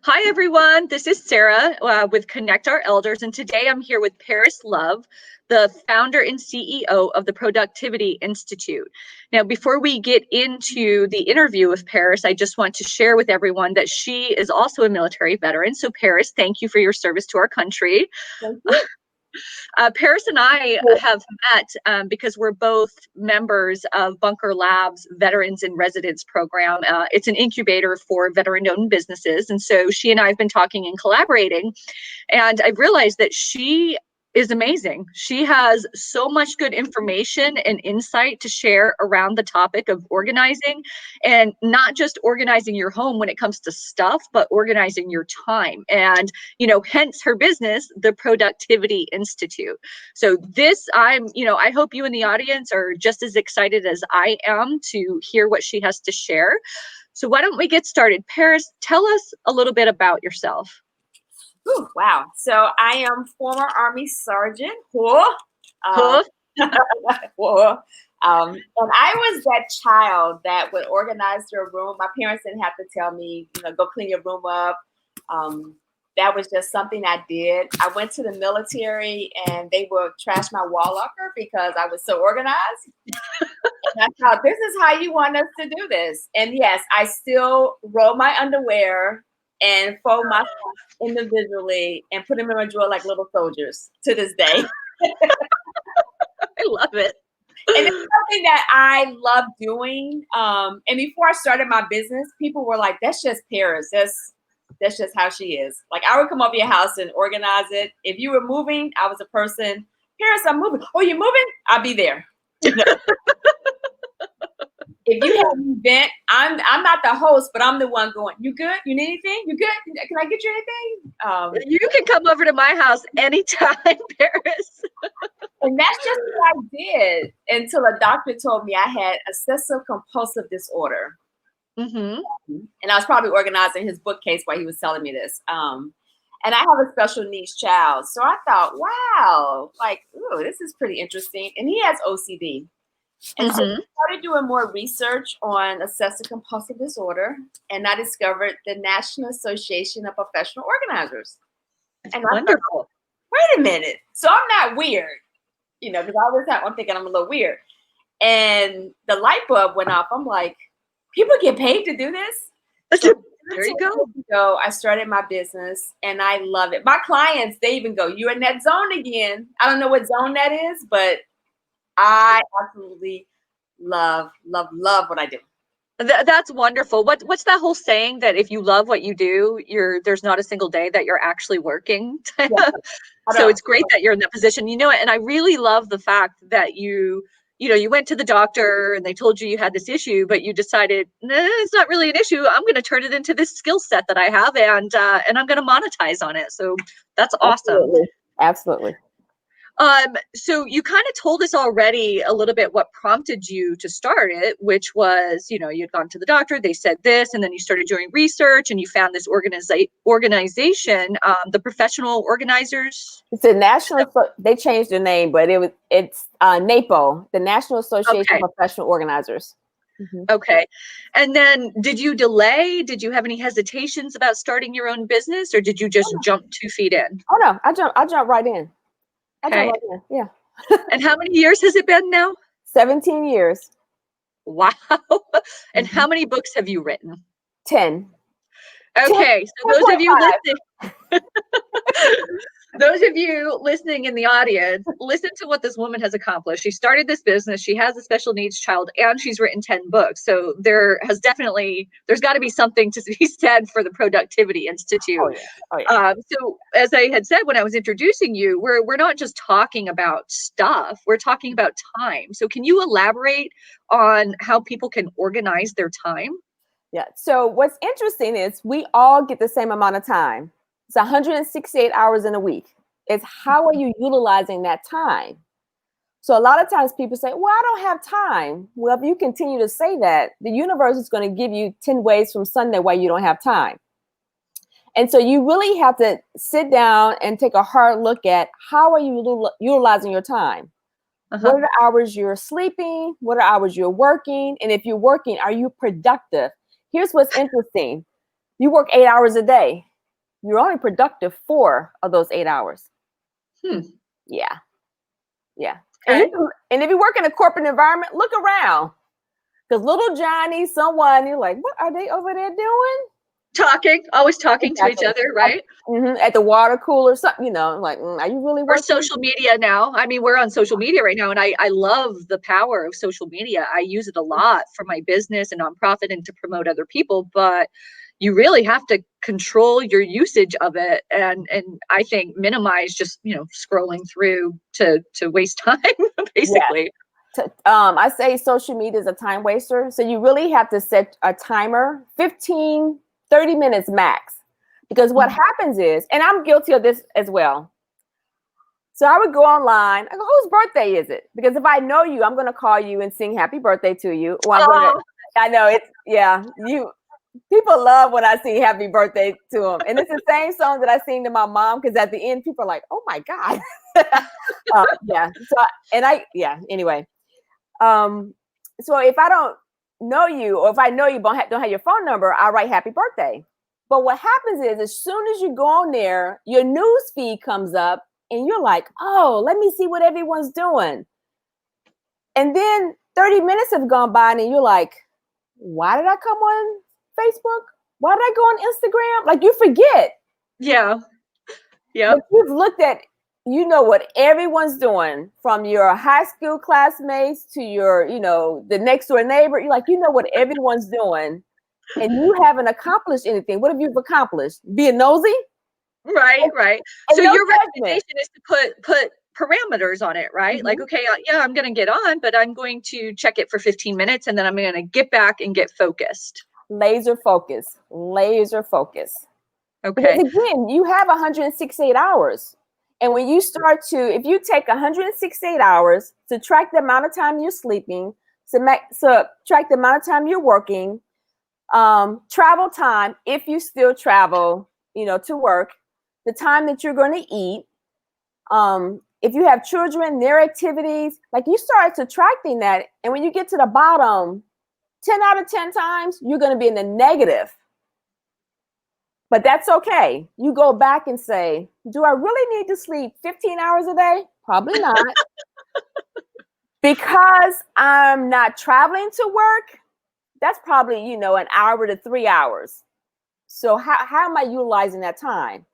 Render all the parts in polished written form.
Hi, everyone. This is Sarah with Connect Our Elders, and today I'm here with Paris Love, the founder and CEO of the Productivity Institute. Now, before we get into the interview with Paris, I just want to share with everyone that she is also a military veteran. So, Paris, thank you for your service to our country. Thank you. Paris and I have met because we're both members of Bunker Labs Veterans in Residence program. It's an incubator for veteran-owned businesses. And so she and I have been talking and collaborating. And I realized that she is amazing. She has so much good information and insight to share around the topic of organizing, and not just organizing your home when it comes to stuff, but organizing your time. And, hence her business, the Productivity Institute. So I hope you in the audience are just as excited as I am to hear what she has to share. So why don't we get started? Paris, tell us a little bit about yourself. Ooh, wow. So I am former Army Sergeant. Huh? And I was that child that would organize their room. My parents didn't have to tell me, go clean your room up. That was just something I did. I went to the military and they would trash my wall locker because I was so organized. And I thought, this is how you want us to do this. And yes, I still roll my underwear and fold my stuff individually and put them in my drawer like little soldiers to this day. I love it. And it's something that I love doing. And before I started my business, people were like, that's just Paris. That's just how she is. Like, I would come over your house and organize it. If you were moving, I was a person, Paris, I'm moving. Oh, you're moving? I'll be there. If you have an event, I'm not the host, but I'm the one going, you good? You need anything? You good? Can I get you anything? You can come over to my house anytime, Paris. And that's just what I did until a doctor told me I had obsessive compulsive disorder. Mm-hmm. And I was probably organizing his bookcase while he was telling me this. And I have a special needs child. So I thought, wow, this is pretty interesting. And he has OCD. And so I started doing more research on obsessive compulsive disorder, and I discovered the National Association of Professional Organizers. And Wonderful. I thought, wait a minute. So I'm not weird, because I'm thinking I'm a little weird. And the light bulb went off. I'm like, people get paid to do this? So there you go. So I started my business and I love it. My clients, they even go, you're in that zone again. I don't know what zone that is, but I absolutely love what I do. That's wonderful. What's that whole saying that if you love what you do, there's not a single day that you're actually working? Yeah, so it's great that you're in that position. And I really love the fact that you went to the doctor and they told you had this issue, but you decided, nah, it's not really an issue. I'm going to turn it into this skill set that I have, and I'm going to monetize on it. So that's awesome. Absolutely. So you kind of told us already a little bit what prompted you to start it, which was, you'd gone to the doctor, they said this, and then you started doing research and you found this organization, the Professional Organizers. It's a national, they changed the name, but it's NAPO, the National Association of Professional Organizers. Mm-hmm. Okay. And then did you delay? Did you have any hesitations about starting your own business, or did you just jump 2 feet in? Oh no, I jumped right in. Okay. Yeah. And how many years has it been now? 17 years. Wow. And how many books have you written? 10. Okay. So those of you listening, those of you listening in the audience, listen to what this woman has accomplished. She started this business. She has a special needs child, and she's written 10 books. So there's got to be something to be said for the Productivity Institute. Oh, yeah. So as I had said when I was introducing you, we're not just talking about stuff. We're talking about time. So can you elaborate on how people can organize their time? Yeah. So what's interesting is we all get the same amount of time. It's 168 hours in a week. It's how are you utilizing that time? So a lot of times people say, well, I don't have time. Well, if you continue to say that, the universe is going to give you 10 ways from Sunday why you don't have time. And so you really have to sit down and take a hard look at how are you utilizing your time? What are the hours you're sleeping? What are hours you're working? And if you're working, are you productive? Here's what's interesting. You work 8 hours a day. you're only productive 4 of those 8 hours. Hmm. Yeah. Yeah. Okay. And if you work in a corporate environment, look around. Because little Johnny, someone, you're like, what are they over there doing? Always talking to each other, right? At the water cooler, something, like, are you really Or working? social media now. I mean, we're on social media right now, and I love the power of social media. I use it a lot for my business and nonprofit and to promote other people, but you really have to control your usage of it, and I think minimize just scrolling through to waste time, basically. I say social media is a time waster. So you really have to set a timer, 15, 30 minutes max. Because what happens is, and I'm guilty of this as well. So I would go online. I go, whose birthday is it? Because if I know you, I'm going to call you and sing happy birthday to you. Or I know it's, people love when I sing happy birthday to them. And it's the same song that I sing to my mom. Because at the end, people are like, oh my God. Anyway. So if I don't know you, or if I know you don't have your phone number, I write happy birthday. But what happens is, as soon as you go on there, your news feed comes up and you're like, oh, let me see what everyone's doing. And then 30 minutes have gone by and you're like, why did I come on Facebook? Why did I go on Instagram? Like, you forget. Yeah. Yeah. But you've looked at, what everyone's doing, from your high school classmates to your, the next door neighbor. You're like, what everyone's doing, and you haven't accomplished anything. What have you accomplished? Being nosy? Right. So no your recommendation is to put parameters on it, right? Like, okay, I'm going to get on, but I'm going to check it for 15 minutes and then I'm going to get back and get focused. Laser focus. Okay. Because again, you have 168 hours. And when you start if you take 168 hours, subtract the amount of time you're sleeping, subtract the amount of time you're working, travel time, if you still travel, to work, the time that you're going to eat, if you have children, their activities, like, you start subtracting that. And when you get to the bottom, 10 out of 10 times, you're going to be in the negative. But that's okay. You go back and say, do I really need to sleep 15 hours a day? Probably not. Because I'm not traveling to work, that's probably, an hour to 3 hours. So how am I utilizing that time?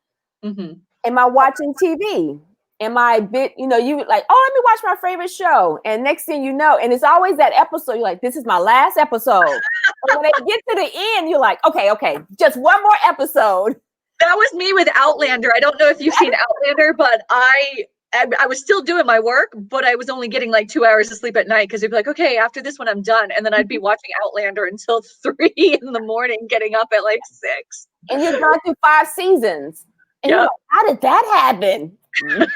Mm-hmm. Am I watching TV? Am I you like, oh, let me watch my favorite show. And next thing you know, and it's always that episode, you're like, this is my last episode. And when they get to the end, you're like, okay, just one more episode. That was me with Outlander. I don't know if you've seen Outlander, but I was still doing my work, but I was only getting like 2 hours of sleep at night, because it'd be like, okay, after this one, I'm done. And then I'd be watching Outlander until 3 in the morning, getting up at like 6. And you've gone through 5 seasons. And you're like, how did that happen? So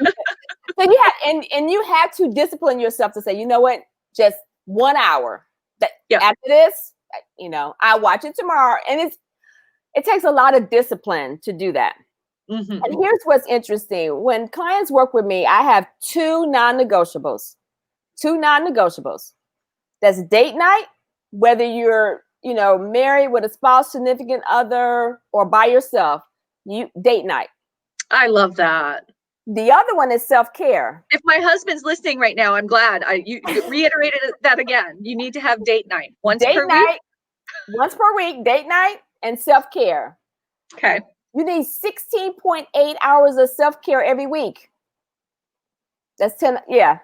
you had to discipline yourself to say, you know what, just 1 hour. After this, I watch it tomorrow. And it takes a lot of discipline to do that. Mm-hmm. And here's what's interesting. When clients work with me, I have 2 non-negotiables. That's date night, whether you're, married with a spouse, significant other, or by yourself, date night. I love that. The other one is self-care. If my husband's listening right now, I'm glad you reiterated that again. You need to have date night once per week, date night, and self-care. Okay. You need 16.8 hours of self-care every week. That's 10. Yeah.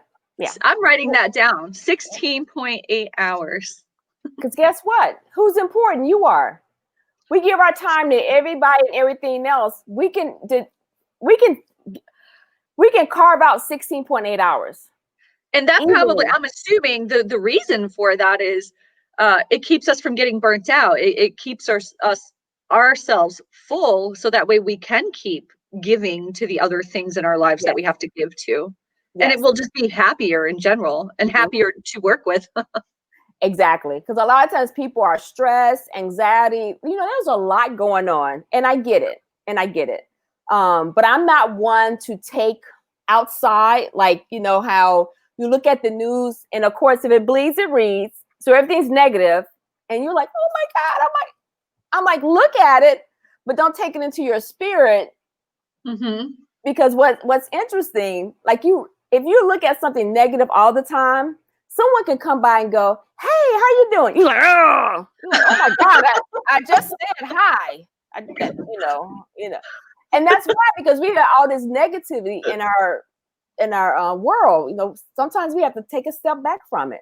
I'm writing that down. 16.8 hours. Because guess what? Who's important? You are. We give our time to everybody and everything else. We can carve out 16.8 hours. And that probably, I'm assuming the reason for that is it keeps us from getting burnt out. It keeps ourselves full, so that way we can keep giving to the other things in our lives that we have to give to. Yes. And it will just be happier in general and happier to work with. Exactly. Because a lot of times people are stressed, anxiety, there's a lot going on, and I get it. But I'm not one to take outside, like, how you look at the news, and of course, if it bleeds, it reads. So everything's negative, and you're like, oh my God, I'm like, look at it, but don't take it into your spirit. Mm-hmm. Because what's interesting, like if you look at something negative all the time, someone can come by and go, "Hey, how you doing?" You're like, "Oh, my God, I just said hi." And that's why, because we have all this negativity in our world. Sometimes we have to take a step back from it.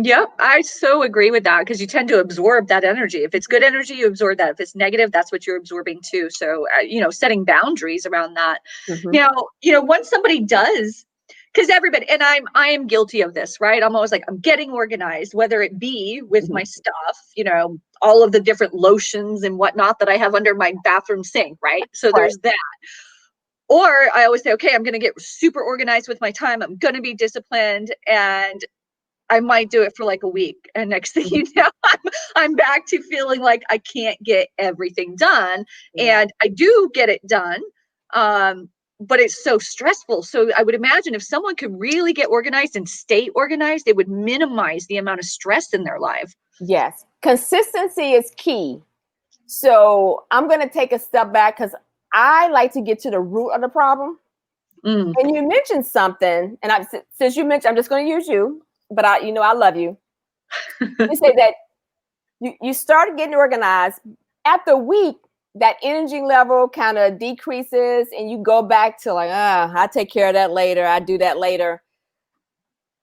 Yep, I so agree with that, because you tend to absorb that energy. If it's good energy, you absorb that. If it's negative, that's what you're absorbing too. So, setting boundaries around that. Mm-hmm. Now, once somebody does, because everybody, and I am guilty of this, right? I'm always like, I'm getting organized, whether it be with my stuff, all of the different lotions and whatnot that I have under my bathroom sink, right? So there's that. Or I always say, okay, I'm going to get super organized with my time. I'm going to be disciplined, and I might do it for like a week. And next thing you know, I'm back to feeling like I can't get everything done. Yeah. And I do get it done. But it's so stressful. So I would imagine if someone could really get organized and stay organized, it would minimize the amount of stress in their life. Yes. Consistency is key. So I'm going to take a step back, because I like to get to the root of the problem. And you mentioned something, and since you mentioned, I'm just going to use you, but I love you. You say that you started getting organized. After a week, that energy level kind of decreases, and you go back to like, I take care of that later. I do that later.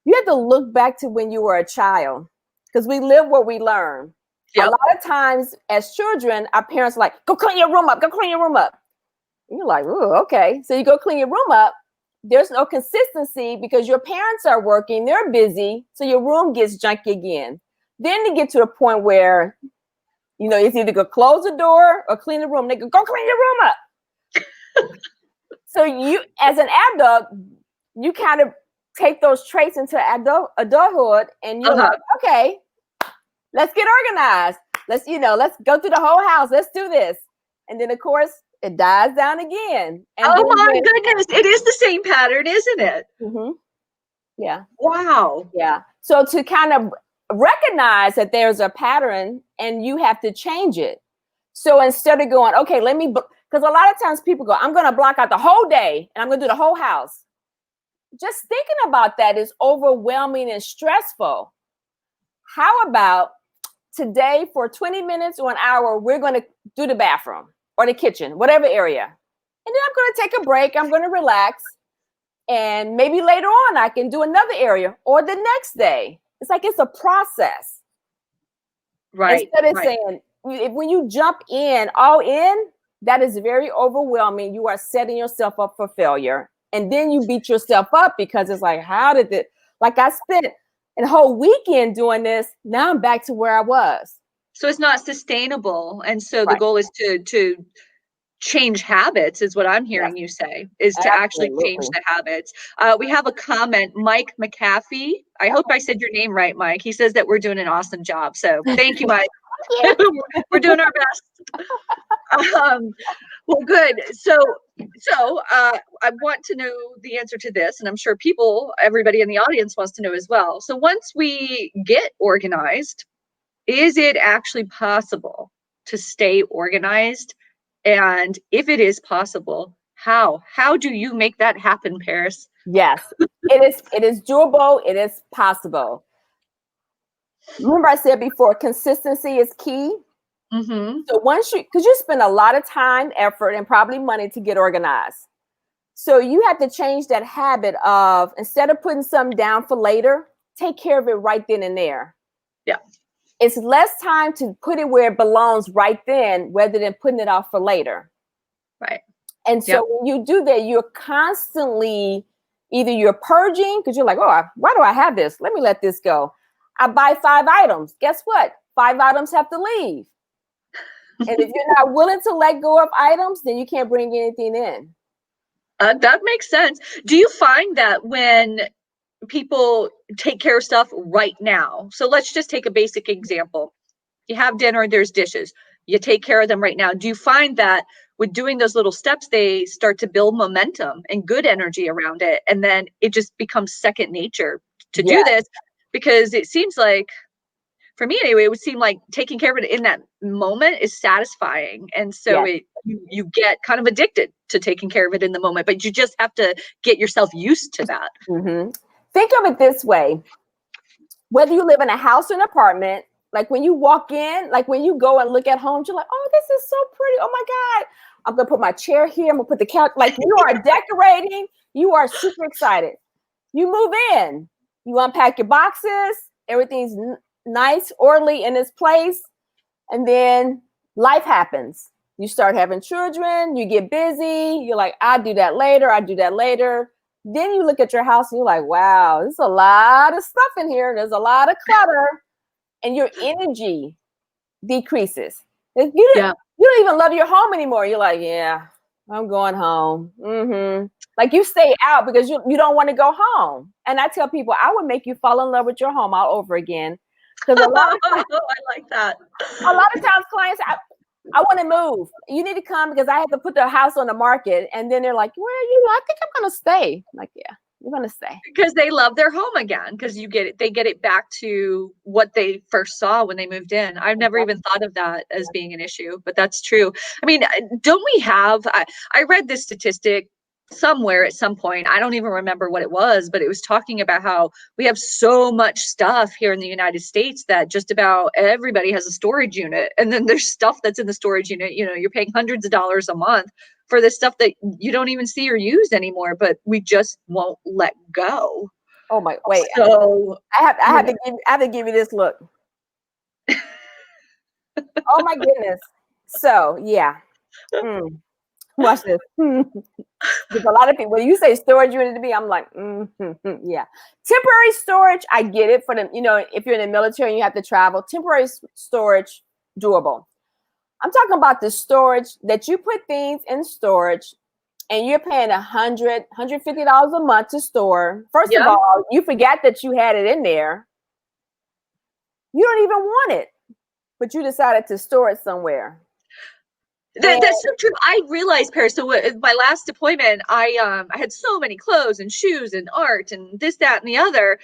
You have to look back to when you were a child, because we live what we learn. Yep. A lot of times as children, our parents are like, go clean your room up, go clean your room up. And you're like, oh, okay. So you go clean your room up. There's no consistency because your parents are working, they're busy. So your room gets junky again. Then you get to a point where, it's either go close the door or clean the room. They go clean your room up. So you, as an adult, you kind of take those traits into adulthood, and you're like, okay, let's get organized. Let's go through the whole house. Let's do this. And then, of course, it dies down again. And oh my goodness. It is the same pattern, isn't it? Mm-hmm. Yeah. Wow. Yeah. So to kind of recognize that there's a pattern and you have to change it. So instead of going, okay, because a lot of times people go, I'm going to block out the whole day and I'm going to do the whole house. Just thinking about that is overwhelming and stressful. How about today for 20 minutes or an hour, we're going to do the bathroom or the kitchen, whatever area. And then I'm going to take a break. I'm going to relax. And maybe later on, I can do another area or the next day. It's like it's a process. Right. Instead of saying, when you jump all in, that is very overwhelming. You are setting yourself up for failure. And then you beat yourself up because it's like, I spent a whole weekend doing this. Now I'm back to where I was. So it's not sustainable. And so the goal is to change habits, is what I'm hearing you say, is to actually change the habits. We have a comment, Mike McAfee. I hope I said your name right, Mike. He says that we're doing an awesome job. So thank you, Mike. We're doing our best. Well, good. So I want to know the answer to this, and I'm sure everybody in the audience wants to know as well. So once we get organized, is it actually possible to stay organized? And if it is possible, how do you make that happen, Paris? Yes, it is doable. It is possible. Remember I said before, consistency is key. Mm-hmm. So because you spend a lot of time, effort, and probably money to get organized. So you have to change that habit of, instead of putting something down for later, take care of it right then and there. Yeah. It's less time to put it where it belongs right then, rather than putting it off for later. Right. And so when you do that, you're constantly, either you're purging, because you're like, oh, why do I have this? Let me let this go. I buy 5 items. Guess what? 5 items have to leave. And if you're not willing to let go of items, then you can't bring anything in. That makes sense. Do you find that when people take care of stuff right now? So let's just take a basic example. You have dinner, there's dishes. You take care of them right now. Do you find that with doing those little steps, they start to build momentum and good energy around it? And then it just becomes second nature to do this, because it seems like for me anyway, it would seem like taking care of it in that moment is satisfying. And so Yes. you get kind of addicted to taking care of it in the moment, but you just have to get yourself used to that. Mm-hmm. Think of it this way. Whether you live in a house or an apartment, like when you walk in, like when you go and look at homes, you're like, oh, this is so pretty. Oh my God. I'm going to put my chair here. I'm going to put the couch. Like you are decorating. You are super excited. You move in. You unpack your boxes. Everything's nice, orderly in its place. And then life happens. You start having children. You get busy. You're like, I'll do that later. I'll do that later. Then you look at your house and you're like, wow, there's a lot of stuff in here. There's a lot of clutter. And your energy decreases. You don't even love your home anymore. You're like, yeah, I'm going home. Mm-hmm. Like you stay out because you don't want to go home. And I tell people, I would make you fall in love with your home all over again. Because a lot of times, I like that. A lot of times clients, I want to move. You need to come because I have to put the house on the market. And then they're like, well, I think I'm going to stay. I'm like, yeah, you're going to stay. Because they love their home again. Because they get it back to what they first saw when they moved in. I've never even thought of that as being an issue, but that's true. I mean, don't we have, I read this statistic somewhere at some point. I don't even remember what it was, but it was talking about how we have so much stuff here in the United States that just about everybody has a storage unit. And then there's stuff that's in the storage unit, you're paying hundreds of dollars a month for this stuff that you don't even see or use anymore, but we just won't let go. Oh my, wait. So I have to give you this look. Oh my goodness. So yeah. Watch this. There's a lot of people, when you say storage unit to me, I'm like, yeah. Temporary storage, I get it for them. If you're in the military and you have to travel, temporary storage, doable. I'm talking about the storage that you put things in storage and you're paying $150 a month to store. First of all, you forgot that you had it in there. You don't even want it, but you decided to store it somewhere. That's so true. I realized, Paris, so my last deployment, I had so many clothes and shoes and art and this, that, and the other.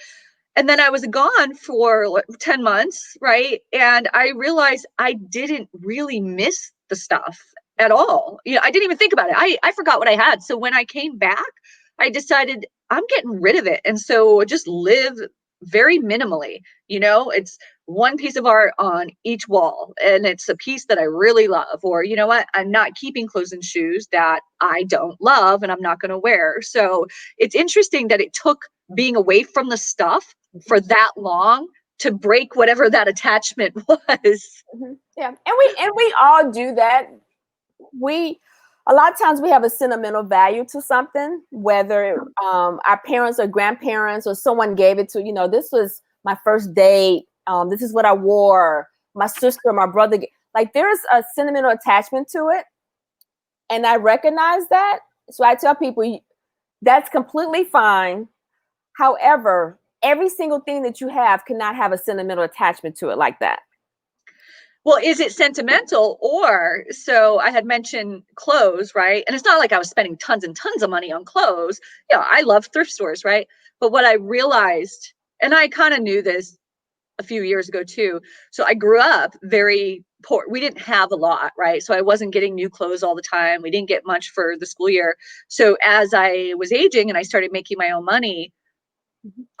And then I was gone for 10 months, right? And I realized I didn't really miss the stuff at all. I didn't even think about it. I forgot what I had. So when I came back, I decided I'm getting rid of it. And so just live very minimally. It's one piece of art on each wall and it's a piece that I really love, or you know what, I'm not keeping clothes and shoes that I don't love and I'm not going to wear. So it's interesting that it took being away from the stuff for that long to break whatever that attachment was. Yeah. And we all do that. A lot of times we have a sentimental value to something, whether our parents or grandparents or someone gave it to, this was my first date. This is what I wore. My sister, my brother, like there's a sentimental attachment to it. And I recognize that. So I tell people that's completely fine. However, every single thing that you have cannot have a sentimental attachment to it like that. Well, is it sentimental or, so I had mentioned clothes, right? And it's not like I was spending tons and tons of money on clothes. I love thrift stores, right? But what I realized, and I kind of knew this a few years ago too. So I grew up very poor. We didn't have a lot, right? So I wasn't getting new clothes all the time. We didn't get much for the school year. So as I was aging and I started making my own money,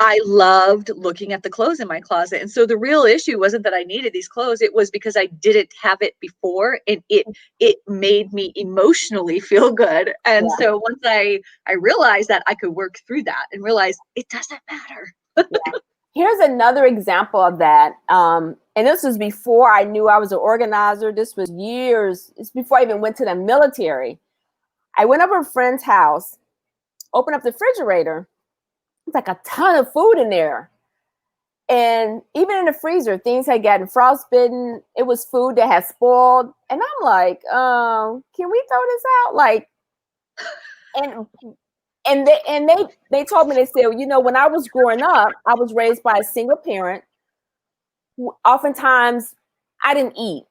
I loved looking at the clothes in my closet. And so the real issue wasn't that I needed these clothes. It was because I didn't have it before and it made me emotionally feel good. And so once I realized that I could work through that and realize it doesn't matter. Here's another example of that. And this was before I knew I was an organizer. This was years. It's before I even went to the military. I went over to a friend's house, opened up the refrigerator. It's like a ton of food in there. And even in the freezer, things had gotten frostbitten. It was food that had spoiled. And I'm like, can we throw this out? Like, and they told me, they said, when I was growing up, I was raised by a single parent. Oftentimes I didn't eat.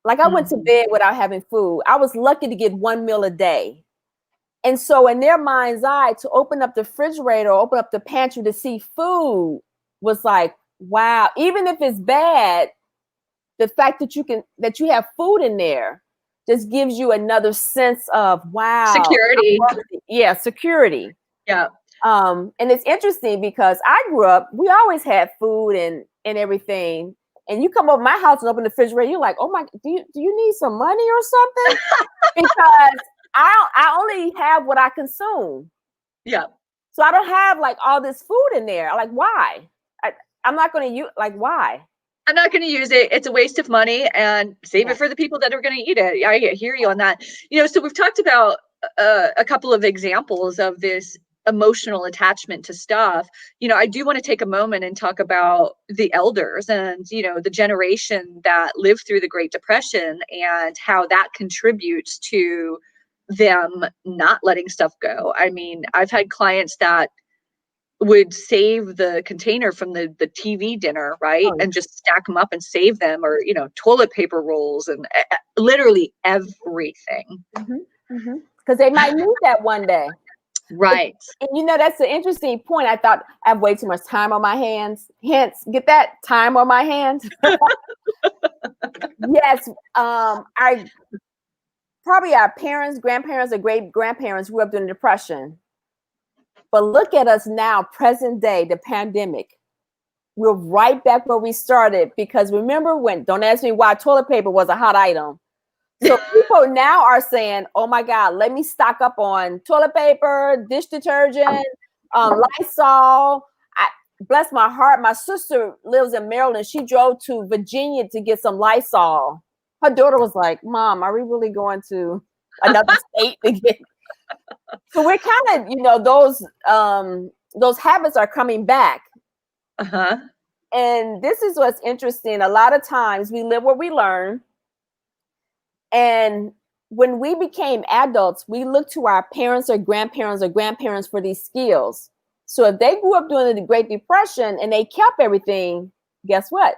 Like I went to bed without having food. I was lucky to get one meal a day. And so in their mind's eye, to open up the refrigerator, open up the pantry to see food was like wow, even if it's bad, the fact that you have food in there just gives you another sense of, wow. Security. Yeah, security. Yeah. And it's interesting because I grew up, we always had food and everything. And you come over my house and open the refrigerator, you're like, oh my, do you need some money or something? Because I only have what I consume. Yeah. So I don't have like all this food in there. Like, why? I'm not going to use, like, why? I'm not going to use it. It's a waste of money, and save it for the people that are going to eat it. I hear you on that. So we've talked about a couple of examples of this emotional attachment to stuff. I do want to take a moment and talk about the elders and, the generation that lived through the Great Depression and how that contributes to them not letting stuff go. I mean, I've had clients that would save the container from the TV dinner, right? And just stack them up and save them, or, toilet paper rolls and literally everything. Because they might need that one day. Right. And that's an interesting point. I thought I have way too much time on my hands. Hence, get that time on my hands. Yes. Probably our parents, grandparents, or great grandparents grew up during the Depression. But look at us now, present day, the pandemic. We're right back where we started, because remember when, don't ask me why toilet paper was a hot item. So people now are saying, oh my God, let me stock up on toilet paper, dish detergent, Lysol. Bless my heart, my sister lives in Maryland. She drove to Virginia to get some Lysol. Her daughter was like, Mom, are we really going to another state to get? So we're kind of, those habits are coming back. And this is what's interesting. A lot of times we live where we learn. And when we became adults, we look to our parents or grandparents for these skills. So if they grew up during the Great Depression and they kept everything, guess what?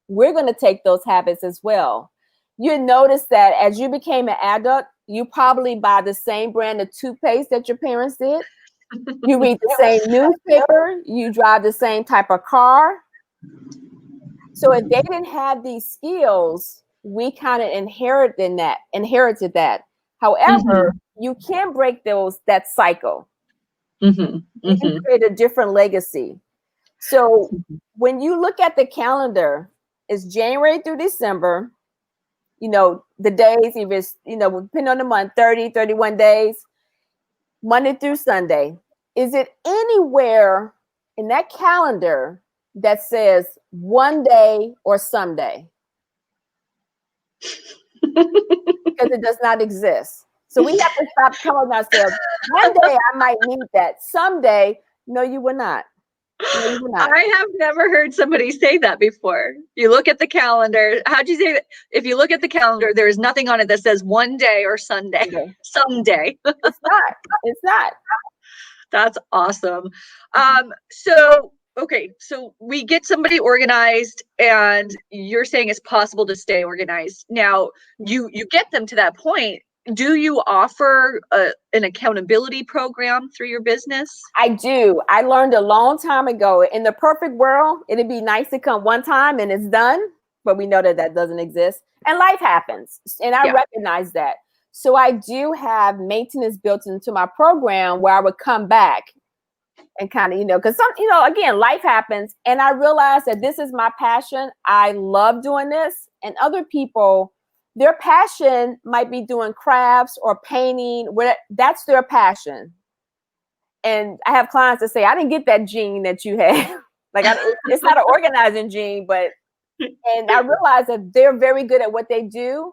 We're going to take those habits as well. You notice that as you became an adult, you probably buy the same brand of toothpaste that your parents did. You read the same newspaper. You drive the same type of car. So if they didn't have these skills, we kind of inherited that. However, you can break that cycle. You can create a different legacy. So when you look at the calendar, it's January through December. The days, if it's, depending on the month, 30, 31 days, Monday through Sunday. Is it anywhere in that calendar that says one day or someday? Because it does not exist. So we have to stop telling ourselves, one day I might need that. Someday, no, you will not. No, you will not. I have never heard somebody say that before. You look at the calendar. How'd you say that? If you look at the calendar, there is nothing on it that says one day or Sunday. Someday. It's not. It's not. That's awesome. So we get somebody organized, and you're saying it's possible to stay organized. Now, you get them to that point. Do you offer an accountability program through your business? I do. I learned a long time ago. In the perfect world, it'd be nice to come one time and it's done, but we know that doesn't exist. And life happens, and I recognize that. So I do have maintenance built into my program where I would come back and kind of, because again, life happens. And I realized that this is my passion. I love doing this. And other people, their passion might be doing crafts or painting. That's their passion. And I have clients that say, I didn't get that gene that you had. It's not an organizing gene, and I realize that they're very good at what they do.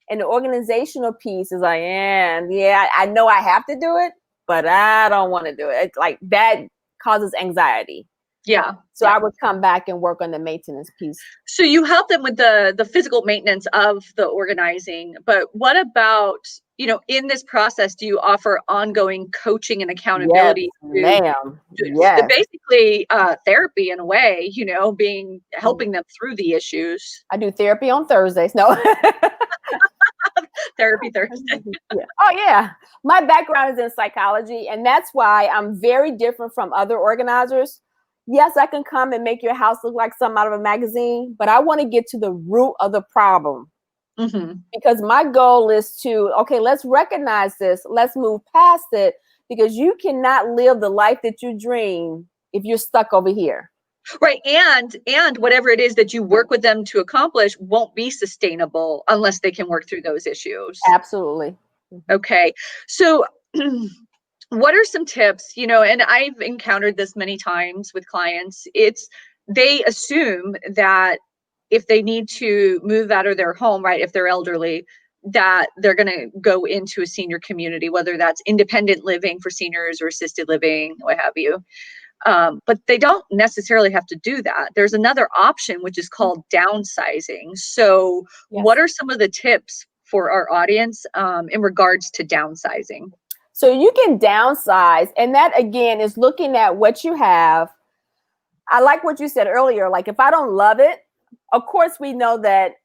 And the organizational piece is like, I know I have to do it, but I don't want to do it. It's like that causes anxiety. Yeah. So I would come back and work on the maintenance piece. So you help them with the physical maintenance of the organizing, but what about, in this process, do you offer ongoing coaching and accountability? Yes, ma'am. Yes. Basically therapy in a way, helping them through the issues. I do therapy on Thursdays. No. Therapy Thursday. Oh yeah. My background is in psychology, and that's why I'm very different from other organizers. yes, I can come and make your house look like something out of a magazine, but I want to get to the root of the problem. Because my goal is to, okay, let's recognize this. Let's move past it, because you cannot live the life that you dream if you're stuck over here. Right. And whatever it is that you work with them to accomplish won't be sustainable unless they can work through those issues. Absolutely. Okay. So what are some tips, you know, and I've encountered this many times with clients. They assume that if they need to move out of their home, right, if they're elderly, that they're going to go into a senior community, whether that's independent living for seniors or assisted living, what have you. But they don't necessarily have to do that. There's another option, which is called downsizing. So what are some of the tips for our audience in regards to downsizing? So you can downsize, and that again is looking at what you have. I like what you said earlier. Like, if I don't love it, of course we know that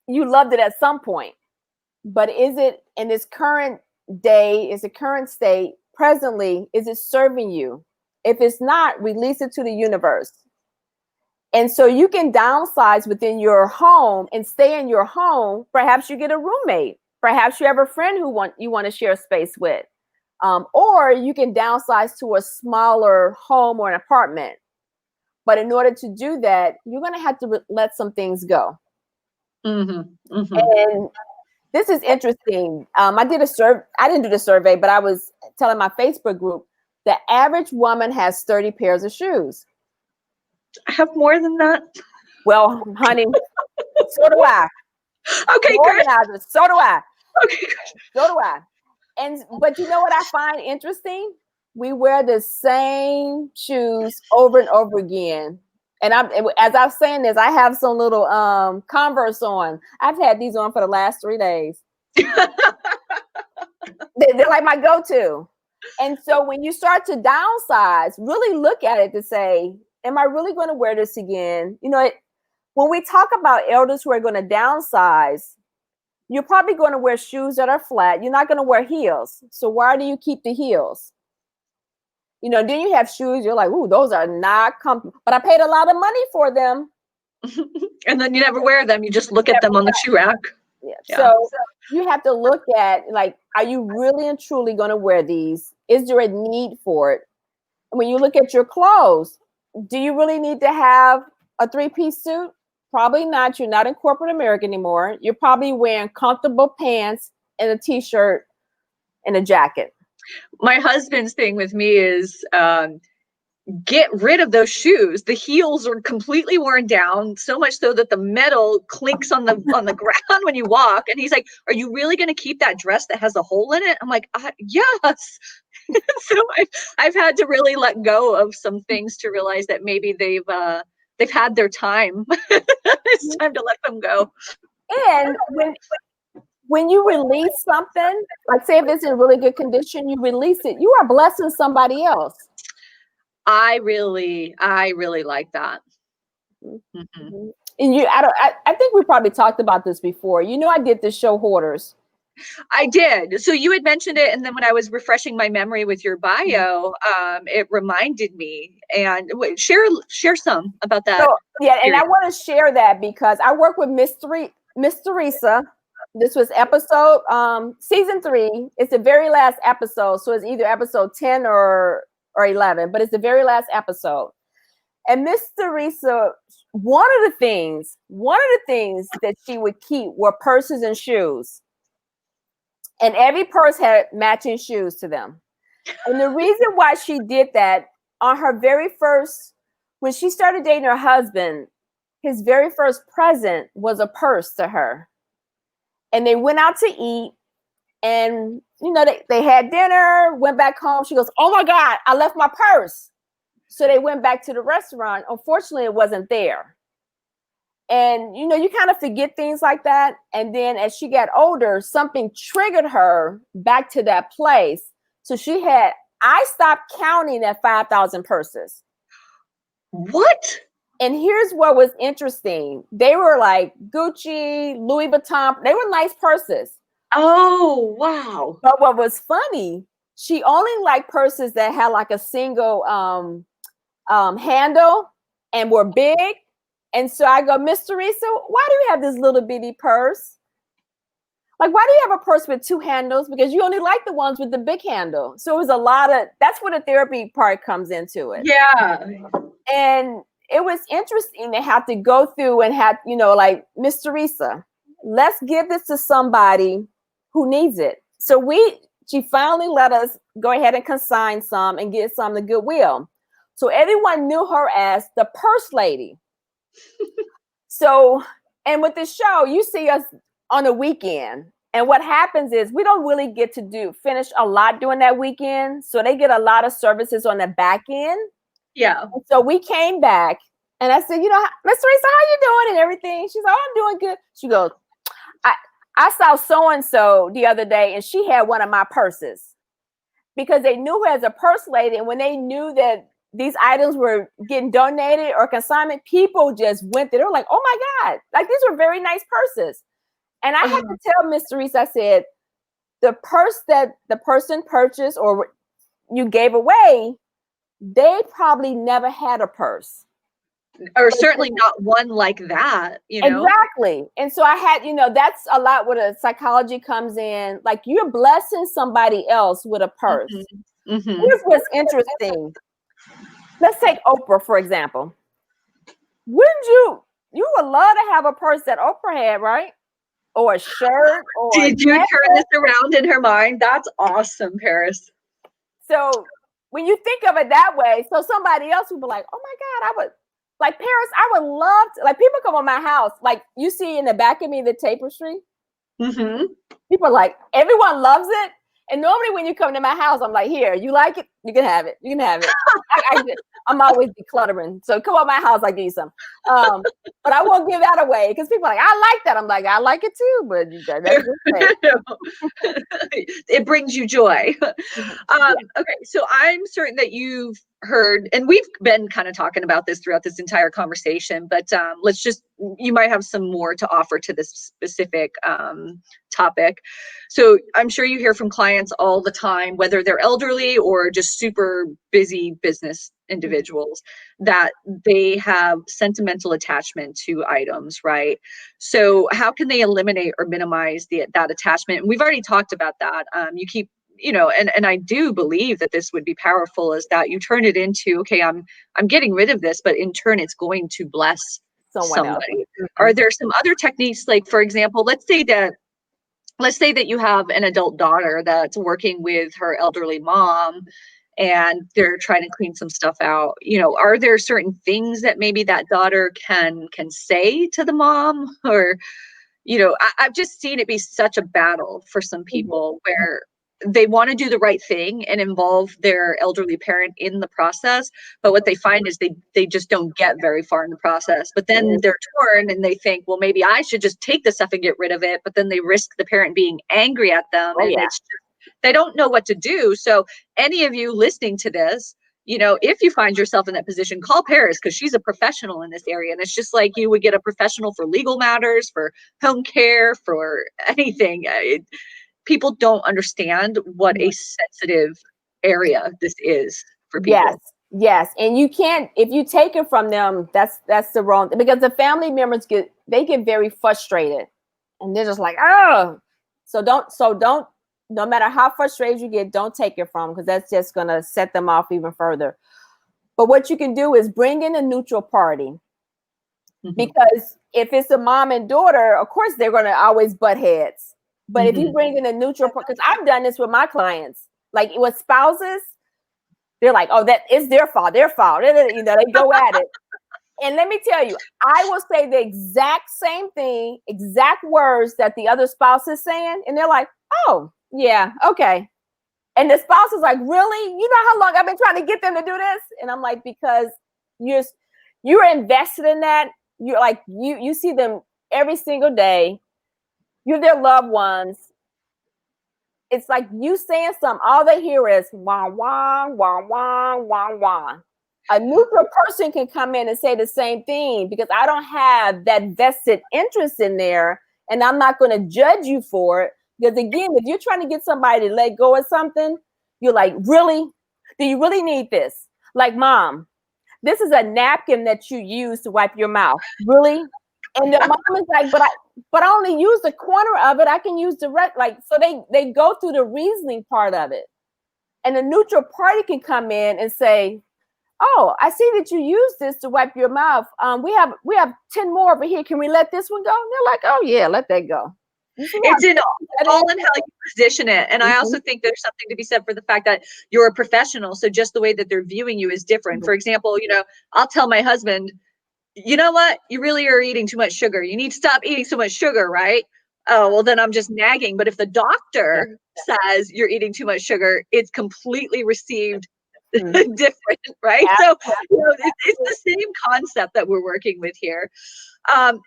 you loved it at some point, but is it in this current day, is the current state presently, is it serving you? If it's not, release it to the universe. And so you can downsize within your home and stay in your home. Perhaps you get a roommate. Perhaps you have a friend who you want to share space with. Or you can downsize to a smaller home or an apartment. But in order to do that, you're going to have to let some things go. And this is interesting. I did a survey. I didn't do the survey, but I was telling my Facebook group, the average woman has 30 pairs of shoes. I have more than that. Well, honey, so do I. Okay, good. So do I. Okay, good. So do I. But you know what I find interesting? We wear the same shoes over and over again. And as I'm saying this, I have some little Converse on. I've had these on for the last 3 days. They're like my go-to. And so when you start to downsize, really look at it to say, am I really going to wear this again? You know, when we talk about elders who are going to downsize, you're probably going to wear shoes that are flat. You're not going to wear heels. So why do you keep the heels? You know, then you have shoes, you're like, ooh, those are not comfortable. But I paid a lot of money for them. And then you never wear them. You just look at them on the shoe rack. Yeah. So you have to look at, like, are you really and truly going to wear these? Is there a need for it? When you look at your clothes, do you really need to have a 3-piece suit? Probably not. You're not in corporate America anymore. You're probably wearing comfortable pants and a t-shirt and a jacket. My husband's thing with me is get rid of those shoes. The heels are completely worn down, so much so that the metal clinks on the ground when you walk. And he's like, "Are you really going to keep that dress that has a hole in it?" I'm like, "Yes." So I've had to really let go of some things to realize that maybe they've had their time. It's time to let them go. And when you release something, like say if it's in really good condition, you release it, you are blessing somebody else. I really like that. Mm-hmm. And I think we probably talked about this before. You know, I did this show Hoarders. I did. So you had mentioned it, and then when I was refreshing my memory with your bio, it reminded me. And share some about that. So, yeah, and I want to share that because I work with Miss Teresa. This was season 3. It's the very last episode, so it's either episode 10 or 11, but it's the very last episode. And Miss Teresa, one of the things that she would keep were purses and shoes. And every purse had matching shoes to them. And the reason why she did that, on her very first, when she started dating her husband, his very first present was a purse to her. And they went out to eat, and you know, they had dinner, went back home. She goes, "Oh my God, I left my purse." So they went back to the restaurant. Unfortunately, it wasn't there. And, you know, you kind of forget things like that. And then as she got older, something triggered her back to that place. So I stopped counting at 5,000 purses. What? And here's what was interesting. They were like Gucci, Louis Vuitton. They were nice purses. Oh, wow. But what was funny, she only liked purses that had like a single handle and were big. And so I go, Miss Teresa, why do you have this little bitty purse? Like, why do you have a purse with 2 handles? Because you only like the ones with the big handle. So it was a lot of, that's where the therapy part comes into it. Yeah. And it was interesting to have to go through and have, like, Miss Teresa, let's give this to somebody who needs it. So she finally let us go ahead and consign some and get some to Goodwill. So everyone knew her as the purse lady. So, and with the show, you see us on a weekend. And what happens is we don't really get to finish a lot during that weekend. So they get a lot of services on the back end. Yeah. And so we came back and I said, Miss Teresa, how you doing and everything? She's like, oh, I'm doing good. She goes, I saw so-and-so the other day and she had one of my purses, because they knew her as a purse lady. And when they knew that these items were getting donated or consignment, people just went there. They were like, oh my God, like these were very nice purses. And I had to tell Miss Teresa, I said, the purse that the person purchased or you gave away, they probably never had a purse. Or certainly not one like that, Exactly. And so I had, that's a lot where the psychology comes in. Like, you're blessing somebody else with a purse. Mm-hmm. Mm-hmm. Here's what's interesting. Let's take Oprah, for example. Wouldn't you would love to have a purse that Oprah had, right? Or a shirt, or did you turn this around in her mind? That's awesome, Paris. So when you think of it that way, so somebody else would be like, oh my God, I would, like, Paris, I would love to, like, people come on my house, like you see in the back of me, the tapestry. Mm-hmm. People are like, everyone loves it. And normally when you come to my house, I'm like, here, you like it? You can have it. You can have it. I'm always decluttering. So come on my house, I give you some. But I won't give that away because people are like, I like that. I'm like, I like it too, but that's it brings you joy. Okay, so I'm certain that you've heard, and we've been kind of talking about this throughout this entire conversation, but you might have some more to offer to this specific topic. So I'm sure you hear from clients all the time, whether they're elderly or just super busy business individuals, that they have sentimental attachment to items, right? So how can they eliminate or minimize that attachment? And we've already talked about that. You keep, and I do believe that this would be powerful, is that you turn it into, okay, I'm getting rid of this, but in turn, it's going to bless somebody. Are there some other techniques? Like, for example, let's say that you have an adult daughter that's working with her elderly mom and they're trying to clean some stuff out. Are there certain things that maybe that daughter can say to the mom? Or, I've just seen it be such a battle for some people where they want to do the right thing and involve their elderly parent in the process. But what they find is they just don't get very far in the process. But then they're torn and they think, well, maybe I should just take the stuff and get rid of it. But then they risk the parent being angry at them. It's just, they don't know what to do. So any of you listening to this, if you find yourself in that position, call Paris, because she's a professional in this area. And it's just like you would get a professional for legal matters, for home care, for anything. People don't understand what a sensitive area this is for people. Yes. And you can't, if you take it from them, that's the wrong thing, because the family members get very frustrated and they're just like, oh, so don't, no matter how frustrated you get, don't take it from them, because that's just going to set them off even further. But what you can do is bring in a neutral party, because if it's a mom and daughter, of course, they're going to always butt heads. But if you bring in a neutral, because I've done this with my clients, like with spouses, they're like, oh, that is their fault. They go at it. And let me tell you, I will say the exact same thing, exact words that the other spouse is saying. And they're like, oh, yeah, okay. And the spouse is like, really? You know how long I've been trying to get them to do this? And I'm like, because you're invested in that. You're like, you see them every single day. You're their loved ones. It's like you saying something, all they hear is wah, wah, wah, wah, wah, wah. A neutral person can come in and say the same thing, because I don't have that vested interest in there, and I'm not going to judge you for it. Because again, if you're trying to get somebody to let go of something, you're like, really? Do you really need this? Like, Mom, this is a napkin that you use to wipe your mouth. Really? And the mom is like, but I only use the corner of it. I can use the rest. Like, so they go through the reasoning part of it. And the neutral party can come in and say, oh, I see that you use this to wipe your mouth. We have 10 more over here. Can we let this one go? And they're like, oh yeah, let that go. It's all in how you position it. And I also think there's something to be said for the fact that you're a professional. So just the way that they're viewing you is different. For example, I'll tell my husband, you know what? You really are eating too much sugar. You need to stop eating so much sugar, right? Oh, well, then I'm just nagging. But if the doctor says you're eating too much sugar, it's completely received different, right? So it's the same concept that we're working with here.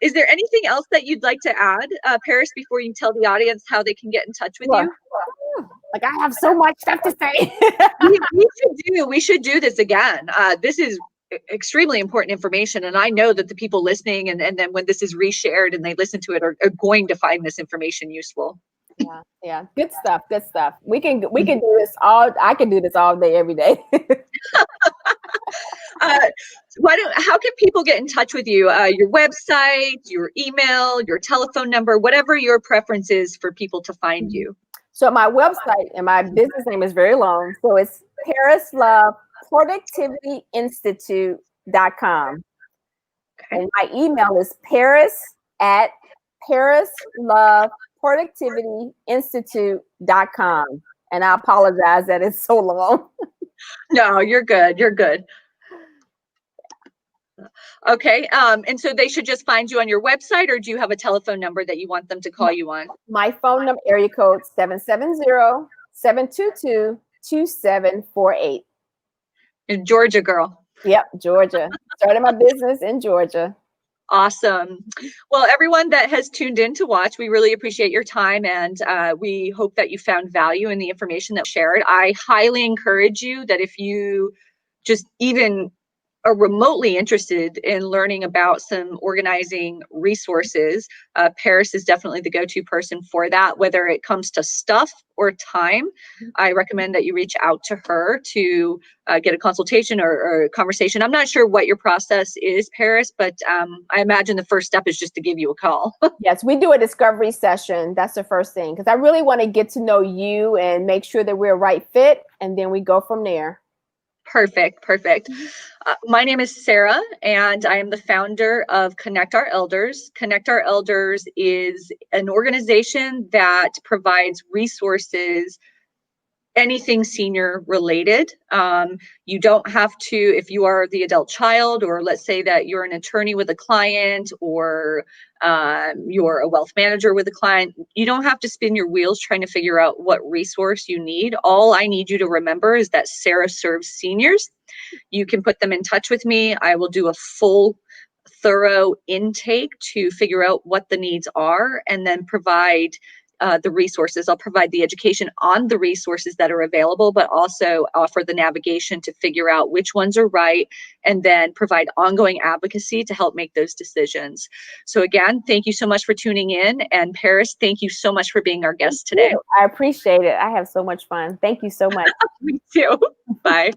Is there anything else that you'd like to add, Paris, before you tell the audience how they can get in touch with you? Like, I have so much stuff to say. we should do this again. This is extremely important information, and I know that the people listening and then when this is reshared and they listen to it are going to find this information useful. Yeah, good stuff. We can do this I can do this all day, every day. How can people get in touch with you? Your website, your email, your telephone number, whatever your preference is for people to find you. So my website and my business name is very long. So it's ParisLoveProductivityInstitute.com. Okay. And my email is Paris@ParisLoveProductivityInstitute.com. And I apologize that it's so long. No, you're good. You're good. Okay. And so they should just find you on your website, or do you have a telephone number that you want them to call you on? My phone number, area code 770-722-2748. Georgia girl. Yep, Georgia. Started my business in Georgia. Awesome. Well, everyone that has tuned in to watch, we really appreciate your time, and we hope that you found value in the information that was shared. I highly encourage you that if you just even are remotely interested in learning about some organizing resources, Paris is definitely the go-to person for that. Whether it comes to stuff or time, I recommend that you reach out to her to get a consultation or a conversation. I'm not sure what your process is, Paris, but I imagine the first step is just to give you a call. Yes, we do a discovery session. That's the first thing, because I really want to get to know you and make sure that we're a right fit, and then we go from there. Perfect. My name is Sarah, and I am the founder of Connect Our Elders. Connect Our Elders is an organization that provides resources, anything senior related. You don't have to, if you are the adult child, or let's say that you're an attorney with a client, or you're a wealth manager with a client, you don't have to spin your wheels trying to figure out what resource you need. All I need you to remember is that Sarah serves seniors. You can put them in touch with me. I will do a full, thorough intake to figure out what the needs are, and then provide the resources. I'll provide the education on the resources that are available, but also offer the navigation to figure out which ones are right, and then provide ongoing advocacy to help make those decisions. So again, thank you so much for tuning in. And Paris, thank you so much for being our guest today. I appreciate it. I have so much fun. Thank you so much. Me too. Bye.